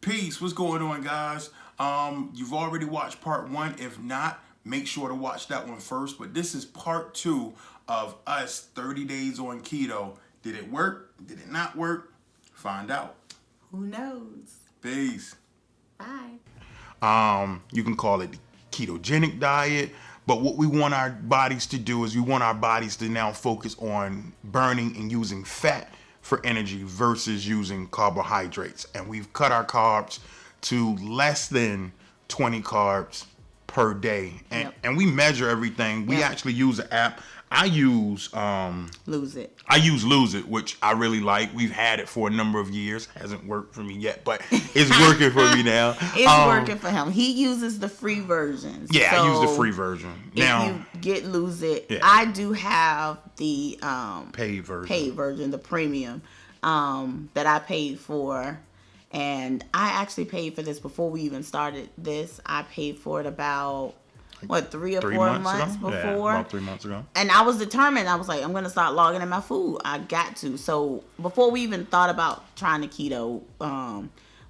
Peace. What's going on, guys? You've already watched part one. If not, make sure to watch that one first. But this is part two of us 30 days on keto. Did it work? Did it not work? Find out. Who knows? Peace. Bye. You can call it the ketogenic diet. But what we want our bodies to do is we want our bodies to now focus on burning and using fat for energy versus using carbohydrates. And we've cut our carbs to less than 20 carbs per day. And we measure everything. We actually use an app. I use Lose It. I use Lose It, which I really like. We've had it for a number of years. Hasn't worked for me yet, but it's working for me now. It's working for him. He uses the free version. Yeah, so I use the free version. Now, if you get Lose It, yeah. I do have the paid version, the premium that I paid for. And I actually paid for this before we even started this. I paid for it about 3 or 4 months before. Yeah, about 3 months ago. And I was determined. I was like, I'm going to start logging in my food. I got to. So before we even thought about trying to keto,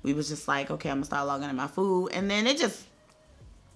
we was just like, okay, I'm going to start logging in my food. And then it just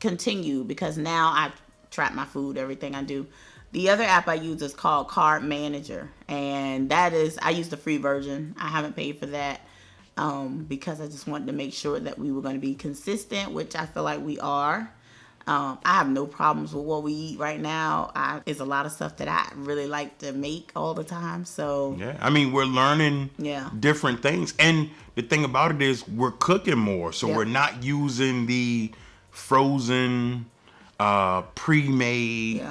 continued because now I track my food, everything I do. The other app I use is called Carb Manager. And that is, I use the free version. I haven't paid for that because I just wanted to make sure that we were going to be consistent, which I feel like we are. I have no problems with what we eat right now. It's a lot of stuff that I really like to make all the time. So yeah, I mean, we're learning different things, and the thing about it is we're cooking more, so we're not using the frozen, pre-made,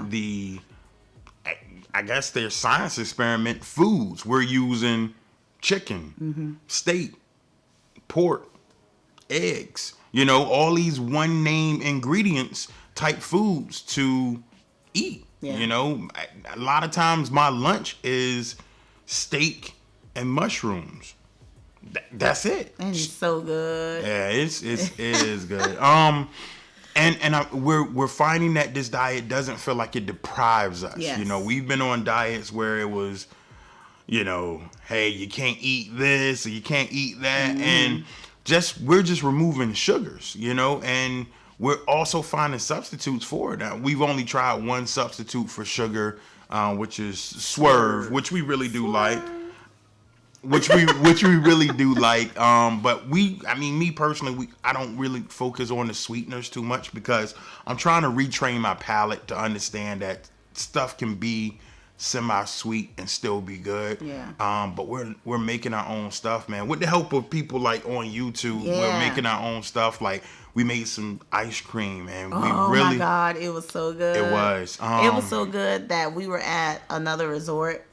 I guess they're science experiment foods. We're using chicken, steak, pork, eggs. You know, all these one name ingredients type foods to eat. Yeah. You know, a lot of times my lunch is steak and mushrooms. That's it. And it's so good. Yeah, it is good. We're finding that this diet doesn't feel like it deprives us. Yes. You know, we've been on diets where it was, you know, hey, you can't eat this or you can't eat that, and we're just removing sugars, you know, and we're also finding substitutes for it. Now, we've only tried one substitute for sugar, which is Swerve, which we really do like. Which we really do like. But me personally, I don't really focus on the sweeteners too much because I'm trying to retrain my palate to understand that stuff can be semi-sweet and still be good. Yeah. But we're making our own stuff, man. With the help of people like on YouTube, we're making our own stuff. Like we made some ice cream, and we really. Oh my God, it was so good. It was. It was so good that we were at another resort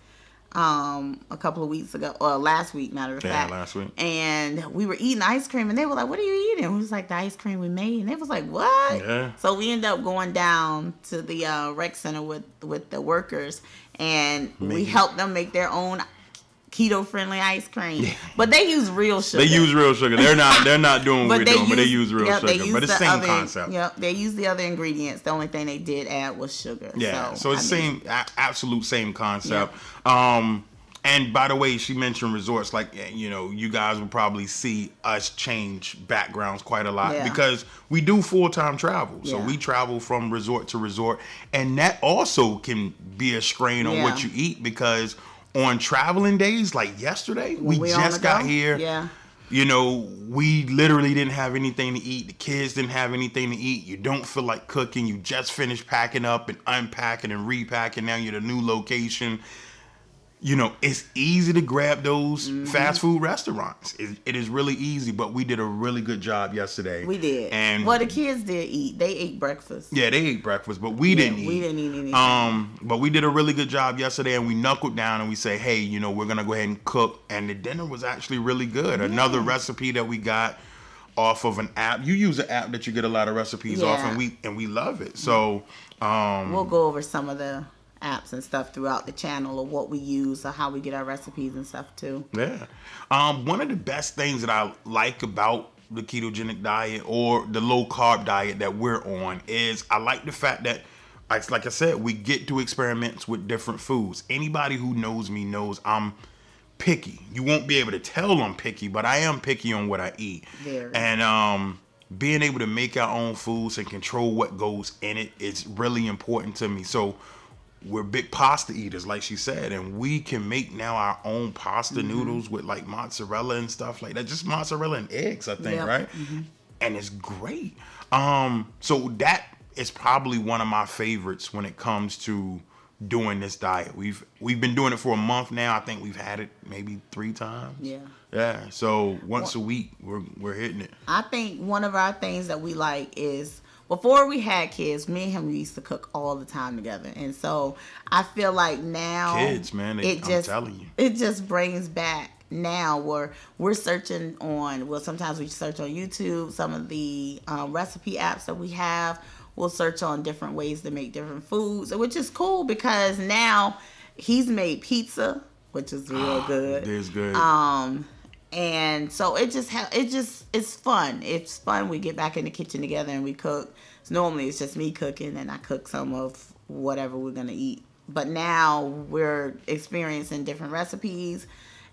a couple of weeks ago, or last week, matter of fact. Yeah, last week. And we were eating ice cream, and they were like, "What are you eating?" We was like, "The ice cream we made," and they was like, "What?" Yeah. So we ended up going down to the rec center with the workers, and we helped them make their own keto-friendly ice cream. Yeah. But they use real sugar. They use real sugar. They're not doing what we're doing, but they use real sugar. But it's the same concept. Yep, they use the other ingredients. The only thing they did add was sugar. Yeah, so it's absolute same concept. Yeah. And by the way, she mentioned resorts. Like, you know, you guys will probably see us change backgrounds quite a lot because we do full-time travel. So we travel from resort to resort. And that also can be a strain on what you eat because on traveling days, like yesterday, we just got here. Yeah. You know, we literally didn't have anything to eat. The kids didn't have anything to eat. You don't feel like cooking. You just finished packing up and unpacking and repacking. Now you're at a new location. You know, it's easy to grab those fast food restaurants. It is really easy, but we did a really good job yesterday. We did. And the kids did eat. They ate breakfast. Yeah, they ate breakfast, but we didn't eat. We didn't eat anything. But we did a really good job yesterday, and we knuckled down and we say, hey, you know, we're going to go ahead and cook. And the dinner was actually really good. Yeah. Another recipe that we got off of an app. You use an app that you get a lot of recipes off, and we love it. So we'll go over some of the apps and stuff throughout the channel of what we use or how we get our recipes and stuff too. Yeah. One of the best things that I like about the ketogenic diet or the low carb diet that we're on is I like the fact that, like I said, we get to experiment with different foods. Anybody who knows me knows I'm picky. You won't be able to tell I'm picky, but I am picky on what I eat. Very. And being able to make our own foods and control what goes in it is really important to me. So we're big pasta eaters, like she said, and we can make now our own pasta noodles with like mozzarella and stuff like that. Just mozzarella and eggs, I think, right? And it's great. So that is probably one of my favorites when it comes to doing this diet. We've been doing it for a month now. I think we've had it maybe 3 times. Yeah. So once a week, we're hitting it. I think one of our things that we like is, before we had kids, me and him, we used to cook all the time together. And so I feel like now, kids, man, I'm telling you, it just brings back now where we're searching on, well, sometimes we search on YouTube, some of the recipe apps that we have. We'll search on different ways to make different foods, which is cool because now he's made pizza, which is real good. It is good. And so it's fun. It's fun. We get back in the kitchen together and we cook. So normally it's just me cooking and I cook some of whatever we're gonna eat. But now we're experiencing different recipes,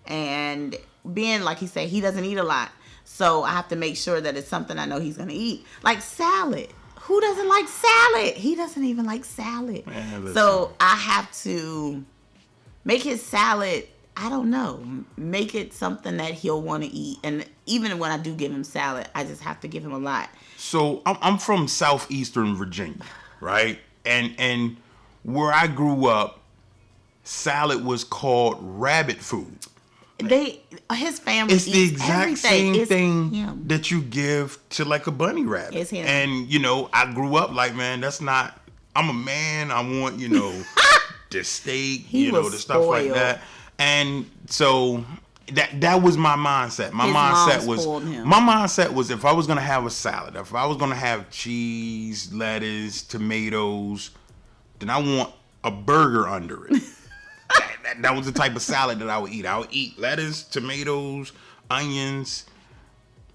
and being, like he said, he doesn't eat a lot. So I have to make sure that it's something I know he's gonna eat. Like salad. Who doesn't like salad? He doesn't even like salad. Man, so I have to make his salad, I don't know, make it something that he'll want to eat. And even when I do give him salad, I just have to give him a lot. So I'm from southeastern Virginia, right? And where I grew up, salad was called rabbit food. His family it's the exact everything. Same thing that you give to like a bunny rabbit. It's him. And I grew up like, man, that's not, I'm a man, I want, the steak, the stuff like that. And so that was my mindset. My mindset was if I was gonna have a salad, if I was gonna have cheese, lettuce, tomatoes, then I want a burger under it. That was the type of salad that I would eat. I would eat lettuce, tomatoes, onions,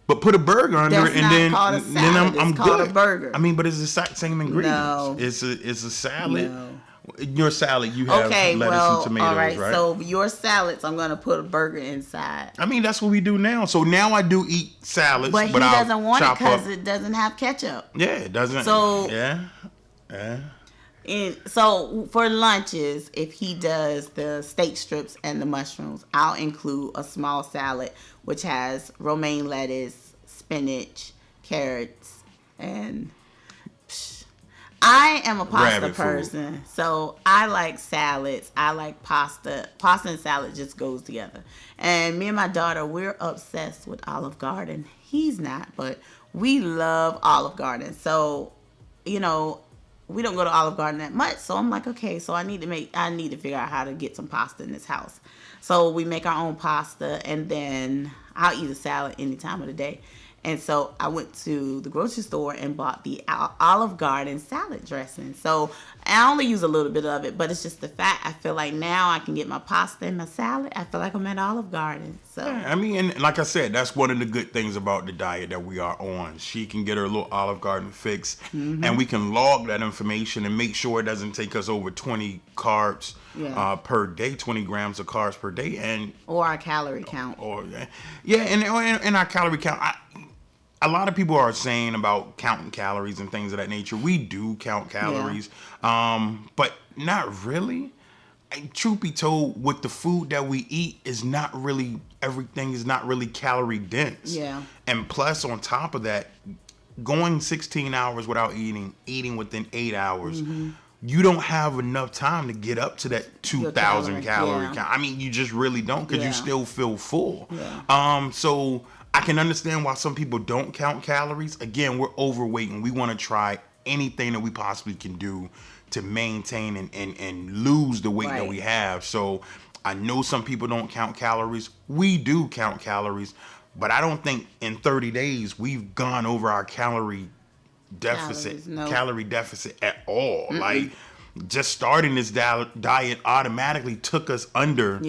but put a burger under it, and then I'm called good. A burger. I mean, but it's the same ingredients. No. It's a salad. No. In your salad, you have lettuce and tomatoes, all right? Right? So your salads, I'm gonna put a burger inside. I mean, that's what we do now. So now I do eat salads, but he doesn't want it because it doesn't have ketchup. Yeah, it doesn't. So yeah. And so for lunches, if he does the steak strips and the mushrooms, I'll include a small salad which has romaine lettuce, spinach, carrots, and I am a pasta person. So I like salads. I like pasta. Pasta and salad just goes together. And me and my daughter, we're obsessed with Olive Garden. He's not, but we love Olive Garden. So, we don't go to Olive Garden that much, so I'm like, okay, so I need to figure out how to get some pasta in this house. So we make our own pasta, and then I'll eat a salad any time of the day. And so I went to the grocery store and bought the Olive Garden salad dressing. So I only use a little bit of it, but it's just the fact I feel like now I can get my pasta and my salad. I feel like I'm at Olive Garden. So yeah, I mean, and like I said, that's one of the good things about the diet that we are on. She can get her little Olive Garden fix, and we can log that information and make sure it doesn't take us over 20 carbs per day, 20 grams of carbs per day, or our calorie count. And our calorie count. A lot of people are saying about counting calories and things of that nature. We do count calories, but not really. And truth be told, with the food that we eat everything is not really calorie dense. Yeah. And plus, on top of that, going 16 hours without eating within 8 hours, you don't have enough time to get up to that 2,000 calorie count. I mean, you just really don't, because you still feel full. Yeah. So I can understand why some people don't count calories. Again, we're overweight and we want to try anything that we possibly can do to maintain and lose the weight that we have. So I know some people don't count calories. We do count calories, but I don't think in 30 days we've gone over our calorie deficit at all. Like, just starting this diet automatically took us under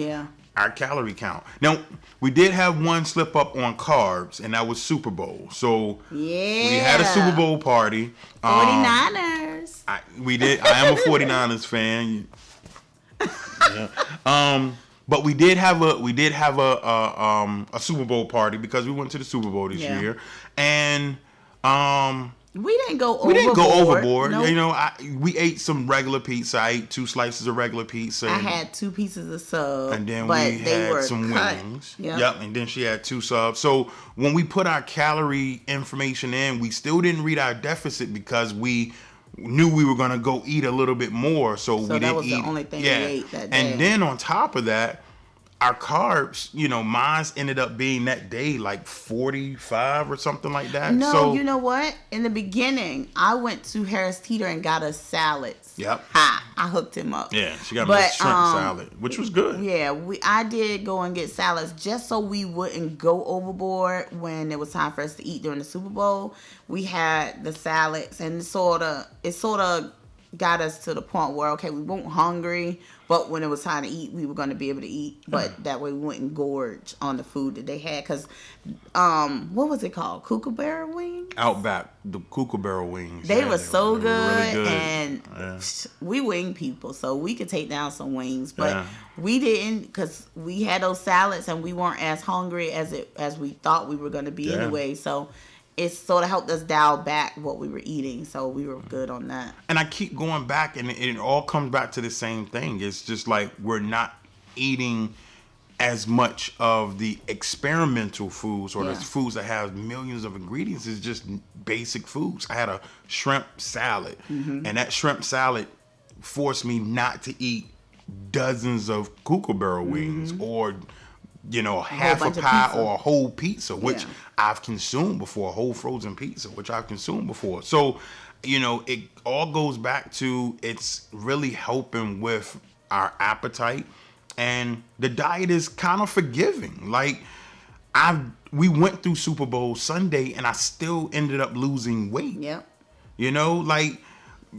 our calorie count. Now, we did have one slip up on carbs, and that was Super Bowl. So we had a Super Bowl party. 49ers. We did. I am a 49ers fan. But we did have a Super Bowl party because we went to the Super Bowl this year, and we didn't go overboard. We didn't go overboard. Nope. You know, we ate some regular pizza. I ate 2 slices of regular pizza. I had 2 pieces of sub, and then but we they had were some cut. wings. Yep. And then she had 2 subs. So when we put our calorie information in, we still didn't read our deficit because we knew we were gonna go eat a little bit more. So we didn't that was eat. the only thing we ate that day. And then on top of that, our carbs, you know, mine ended up being that day like 45 or something like that. No, so, you know what? In the beginning, I went to Harris Teeter and got us salads. Yep. I hooked him up. Yeah, she got me a shrimp salad, which was good. Yeah, I did go and get salads just so we wouldn't go overboard when it was time for us to eat during the Super Bowl. We had the salads, and it sort of got us to the point where, okay, we weren't hungry, but when it was time to eat, we were going to be able to eat. But that way we wouldn't gorge on the food that they had. Because, what was it called? Kookaburra wings? Outback, the Kookaburra wings. They were so they good. were really good. And we wing people, so we could take down some wings. But we didn't, because we had those salads and we weren't as hungry as we thought we were going to be anyway. So it sort of helped us dial back what we were eating, so we were good on that. And I keep going back, and it all comes back to the same thing. It's just like we're not eating as much of the experimental foods or the foods that have millions of ingredients. It's just basic foods. I had a shrimp salad, and that shrimp salad forced me not to eat dozens of Kookaburra wings or half a pie or a whole pizza, which I've consumed before, a whole frozen pizza, which I've consumed before. So, it all goes back to it's really helping with our appetite, and the diet is kind of forgiving. Like, we went through Super Bowl Sunday, and I still ended up losing weight. Yep. Like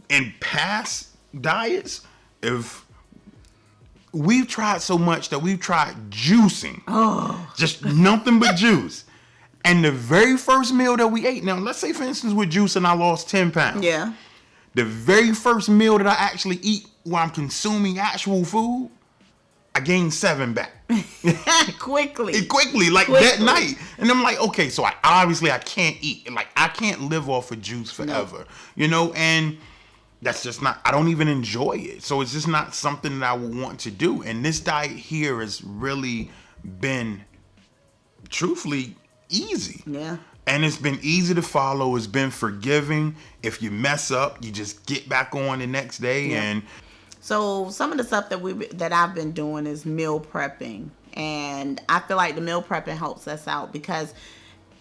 in past diets, if we've tried so much that we've tried juicing. Just nothing but juice. And the very first meal that we ate, now let's say for instance with juice and I lost 10 pounds. Yeah. The very first meal that I actually eat while I'm consuming actual food, I gained 7 back. Quickly, like that night. And I'm like, okay, so I can't eat. Like, I can't live off of juice forever. And that's just not, I don't even enjoy it. So it's just not something that I would want to do. And this diet here has really been, truthfully, easy. Yeah. And it's been easy to follow. It's been forgiving. If you mess up, you just get back on the next day. And so some of the stuff that I've been doing is meal prepping. And I feel like the meal prepping helps us out because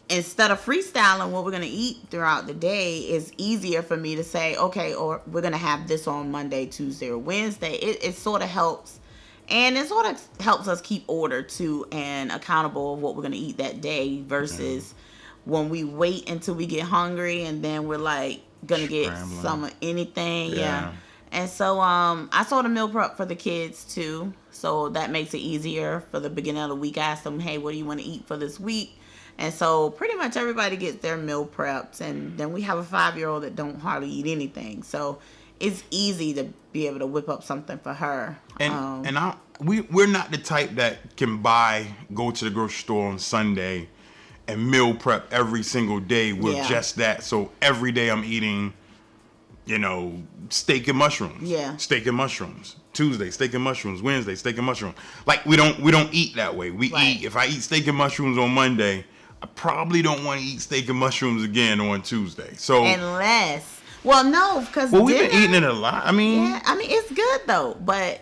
instead of freestyling what we're going to eat throughout the day, it's easier for me to say, okay, or we're going to have this on Monday, Tuesday, or Wednesday. It sort of helps. And it sort of helps us keep order too and accountable of what we're going to eat that day versus when we wait until we get hungry and then we're like going to get some of anything. Yeah. And so I sort of meal prep for the kids too. So that makes it easier for the beginning of the week. I ask them, hey, what do you want to eat for this week? And so pretty much everybody gets their meal prepped. And then we have a 5-year-old that don't hardly eat anything. So it's easy to be able to whip up something for her. And we're not the type that can go to the grocery store on Sunday and meal prep every single day with just that. So every day I'm eating, steak and mushrooms. Yeah. Steak and mushrooms. Tuesday, steak and mushrooms. Wednesday, steak and mushrooms. Like we don't eat that way. We eat, if I eat steak and mushrooms on Monday, I probably don't want to eat steak and mushrooms again on Tuesday. So unless, because we've been eating it a lot. It's good though, but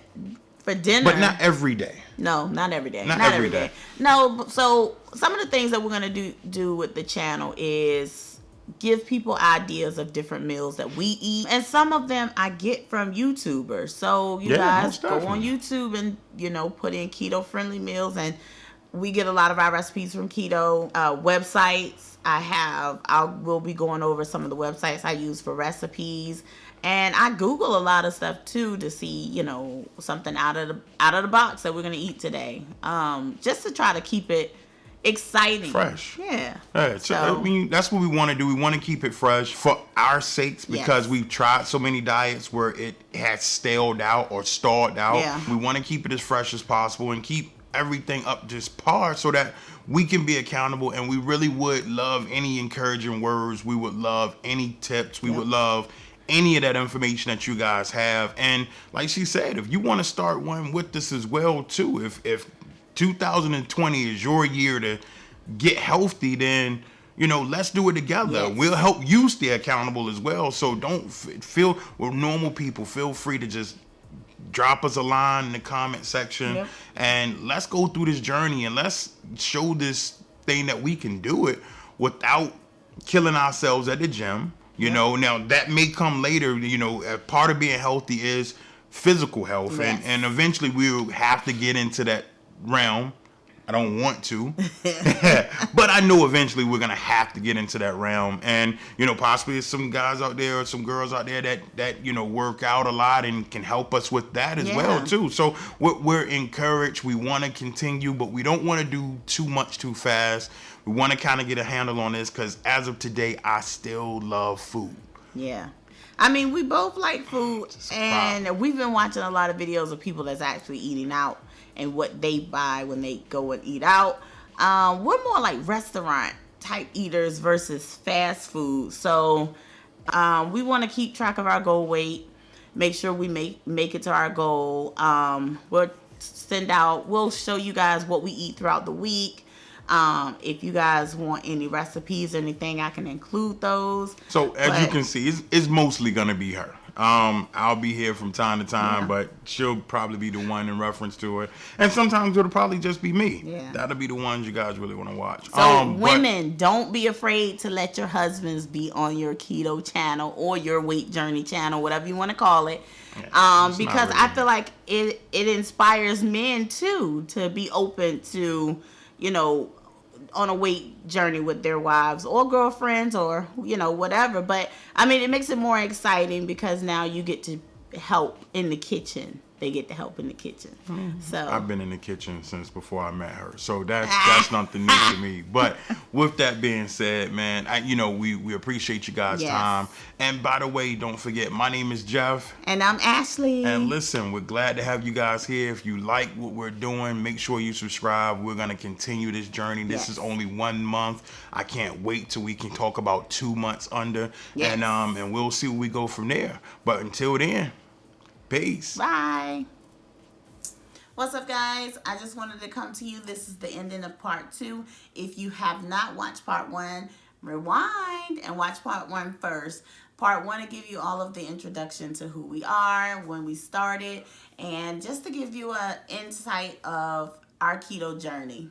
for dinner, but not every day. No, not every day. Not every day. No, so some of the things that we're gonna do with the channel is give people ideas of different meals that we eat, and some of them I get from YouTubers. So you guys go on YouTube and put in keto friendly meals, and we get a lot of our recipes from keto websites. I will be going over some of the websites I use for recipes, and I Google a lot of stuff too to see something out of the box that we're gonna eat today, just to try to keep it exciting. Fresh. Yeah. So, I mean, that's what we want to do. We want to keep it fresh for our sakes because we've tried so many diets where it has staled out or stalled out. Yeah. We want to keep it as fresh as possible and keep everything up just par so that we can be accountable. And we really would love any encouraging words. We would love any tips. We would love any of that information that you guys have. And like she said, if you want to start one with this as well too, if 2020 is your year to get healthy, then let's do it together. Yes. We'll help you stay accountable as well. So don't feel, we're normal people, feel free to just drop us a line in the comment section and let's go through this journey and let's show this thing that we can do it without killing ourselves at the gym. Now that may come later. Part of being healthy is physical health, and eventually we'll have to get into that realm. I don't want to, but I know eventually we're gonna have to get into that realm. And possibly there's some guys out there or some girls out there that work out a lot and can help us with that as well too. So we're encouraged. We want to continue, but we don't want to do too much too fast. We want to kind of get a handle on this because as of today, I still love food. Yeah. I mean, we both like food, and we've been watching a lot of videos of people that's actually eating out and what they buy when they go and eat out. We're more like restaurant type eaters versus fast food. So we want to keep track of our goal weight, make sure we make it to our goal. We'll show you guys what we eat throughout the week. If you guys want any recipes or anything, I can include those. So as you can see, it's mostly gonna be her. I'll be here from time to time, but she'll probably be the one in reference to it. And sometimes it'll probably just be me. Yeah. That'll be the ones you guys really want to watch. So women, don't be afraid to let your husbands be on your keto channel or your weight journey channel, whatever you want to call it. Because I feel like it inspires men too to be open to, on a weight journey with their wives or girlfriends or, whatever. But, I mean, it makes it more exciting because now you get to help in the kitchen. They get to help in the kitchen. So I've been in the kitchen since before I met her. So that's nothing new to me. But with that being said, man, we appreciate you guys' time. And by the way, don't forget, my name is Jeff. And I'm Ashley. And listen, we're glad to have you guys here. If you like what we're doing, make sure you subscribe. We're going to continue this journey. This is only 1 month. I can't wait till we can talk about 2 months under. And we'll see where we go from there. But until then, peace. Bye. What's up, guys? I just wanted to come to you. This is the ending of part 2. If you have not watched part 1, rewind and watch part 1 first. Part 1 to give you all of the introduction to who we are, when we started, and just to give you an insight of our keto journey.